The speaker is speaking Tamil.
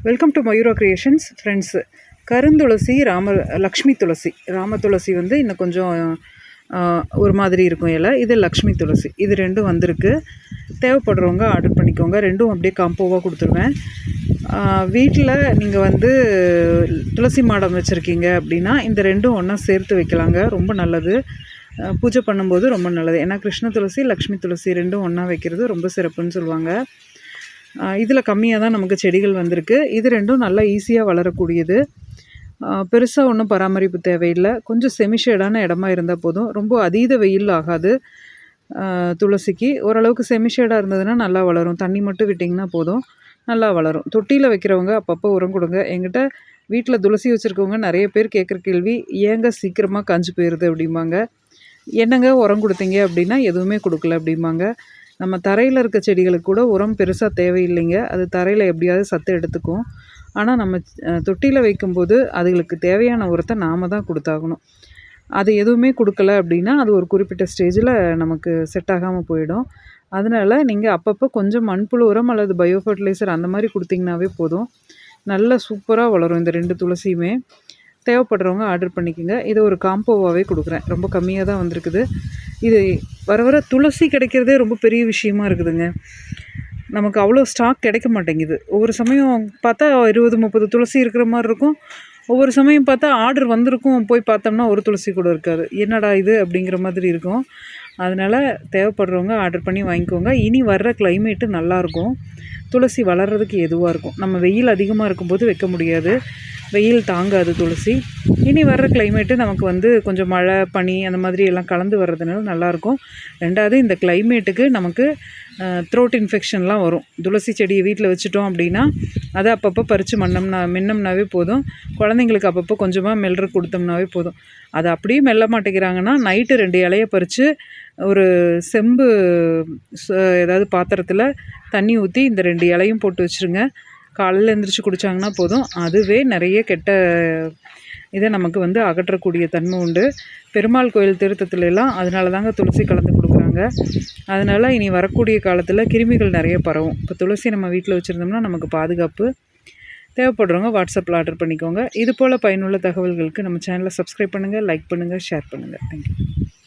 Welcome to Mayura creations friends. கருந்துளசி, லக்ஷ்மி துளசி. ராம துளசி வந்து இன்னும் கொஞ்சம் ஒரு மாதிரி இருக்கும் இலை. இது லக்ஷ்மி துளசி. இது ரெண்டும் வந்திருக்கு. தேவைப்படுறவங்க ஆர்டர் பண்ணிக்கோங்க. ரெண்டும் அப்படியே காம்போவாக கொடுத்துருவேன். வீட்டில் நீங்கள் வந்து துளசி மாடம் வச்சுருக்கீங்க அப்படின்னா இந்த ரெண்டும் ஒன்றா சேர்த்து வைக்கலாங்க. ரொம்ப நல்லது. பூஜை பண்ணும்போது ரொம்ப நல்லது. ஏன்னா கிருஷ்ண துளசி, லக்ஷ்மி துளசி ரெண்டும் ஒன்றா வைக்கிறது ரொம்ப சிறப்புன்னு சொல்லுவாங்க. இதில் கம்மியாக தான் நமக்கு செடிகள் வந்திருக்கு. இது ரெண்டும் நல்லா ஈஸியாக வளரக்கூடியது. பெருசாக ஒன்றும் பராமரிப்பு தேவையில்லை. கொஞ்சம் செமிஷேடான இடமா இருந்தால் போதும். ரொம்ப அதீத வெயில் ஆகாது. துளசிக்கு ஓரளவுக்கு செமிஷேடாக இருந்ததுன்னா நல்லா வளரும். தண்ணி மட்டும் விட்டிங்கன்னா போதும், நல்லா வளரும். தொட்டியில் வைக்கிறவங்க அப்பப்போ உரம் கொடுங்க. எங்கிட்ட வீட்டில் துளசி வச்சுருக்கவங்க நிறைய பேர் கேட்குற கேள்வி, ஏங்க சீக்கிரமாக காஞ்சு போயிடுது அப்படிம்பாங்க. என்னங்க உரம் கொடுத்தீங்க அப்படின்னா எதுவுமே கொடுக்கல அப்படிம்பாங்க. நம்ம தரையில் இருக்க செடிகளுக்கு கூட உரம் பெருசாக தேவையில்லைங்க. அது தரையில் எப்படியாவது சத்து எடுத்துக்கும். ஆனால் நம்ம தொட்டியில் வைக்கும்போது அதுகளுக்கு தேவையான உரத்தை நாம் தான் கொடுத்தாகணும். அது எதுவுமே கொடுக்கல அப்படின்னா அது ஒரு குறிப்பிட்ட ஸ்டேஜில் நமக்கு செட் ஆகாமல் போயிடும். அதனால் நீங்கள் அப்பப்போ கொஞ்சம் மண்புழு உரம் அல்லது பயோ ஃபர்டிலைசர் அந்த மாதிரி கொடுத்திங்கனாவே போதும். நல்லா சூப்பராக வளரும் இந்த 2 துளசியுமே. தேவைப்படுறவங்க ஆர்டர் பண்ணிக்கோங்க. இதை ஒரு காம்போவாகவே கொடுக்குறேன். ரொம்ப கம்மியாக தான் வந்திருக்குது. இது வர வர துளசி கிடைக்கிறதே ரொம்ப பெரிய விஷயமா இருக்குதுங்க. நமக்கு அவ்வளோ ஸ்டாக் கிடைக்க மாட்டேங்குது. ஒவ்வொரு சமயம் பார்த்தா 20-30 துளசி இருக்கிற மாதிரி இருக்கும். ஒவ்வொரு சமயம் பார்த்தா ஆர்டர் வந்திருக்கும், போய் பார்த்தோம்னா ஒரு துளசி கூட இருக்காது. என்னடா இது அப்படிங்கிற மாதிரி இருக்கும். அதனால் தேவைப்படுறவங்க ஆர்டர் பண்ணி வாங்கிக்கோங்க. இனி வர்ற கிளைமேட்டு நல்லாயிருக்கும். துளசி வளர்கிறதுக்கு எதுவாக இருக்கும். நம்ம வெயில் அதிகமாக இருக்கும்போது வைக்க முடியாது, வெயில் தாங்காது துளசி. இனி வர்ற கிளைமேட்டு நமக்கு வந்து கொஞ்சம் மழை, பனி அந்த மாதிரி எல்லாம் கலந்து வர்றதுனால நல்லாயிருக்கும். ரெண்டாவது இந்த கிளைமேட்டுக்கு நமக்கு த்ரோட் இன்ஃபெக்ஷன்லாம் வரும். துளசி செடியை வீட்டில் வச்சுட்டோம் அப்படின்னா அதை அப்பப்போ பறித்து மின்னம்னாவே போதும். குழந்தைங்களுக்கு அப்பப்போ கொஞ்சமாக மெல்ற கொடுத்தோம்னாவே போதும். அதை அப்படியே மெல்ல மாட்டேங்கிறாங்கன்னா நைட்டு 2 இலையை பறித்து ஒரு செம்பு ஏதாவது பாத்திரத்தில் தண்ணி ஊற்றி இந்த 2 இலையும் போட்டு வச்சுருங்க. காலையில் எழுந்திரிச்சு குடித்தாங்கன்னா போதும். அதுவே நிறைய கெட்ட இதை நமக்கு வந்து அகற்றக்கூடிய தன்மை உண்டு. பெருமாள் கோயில் திருத்தத்துலலாம் அதனால தாங்க துளசி கலந்து கொடுக்குறாங்க. அதனால் இனி வரக்கூடிய காலத்தில் கிருமிகள் நிறைய பரவும். இப்போ துளசி நம்ம வீட்டில் வச்சுருந்தோம்னா நமக்கு பாதுகாப்பு. தேவைப்படுறவங்க வாட்ஸ்அப்பில் ஆர்டர் பண்ணிக்கோங்க. இது போல் பயனுள்ள தகவல்களுக்கு நம்ம சேனலை சப்ஸ்கிரைப் பண்ணுங்கள், லைக் பண்ணுங்கள், ஷேர் பண்ணுங்கள். தேங்க்யூ.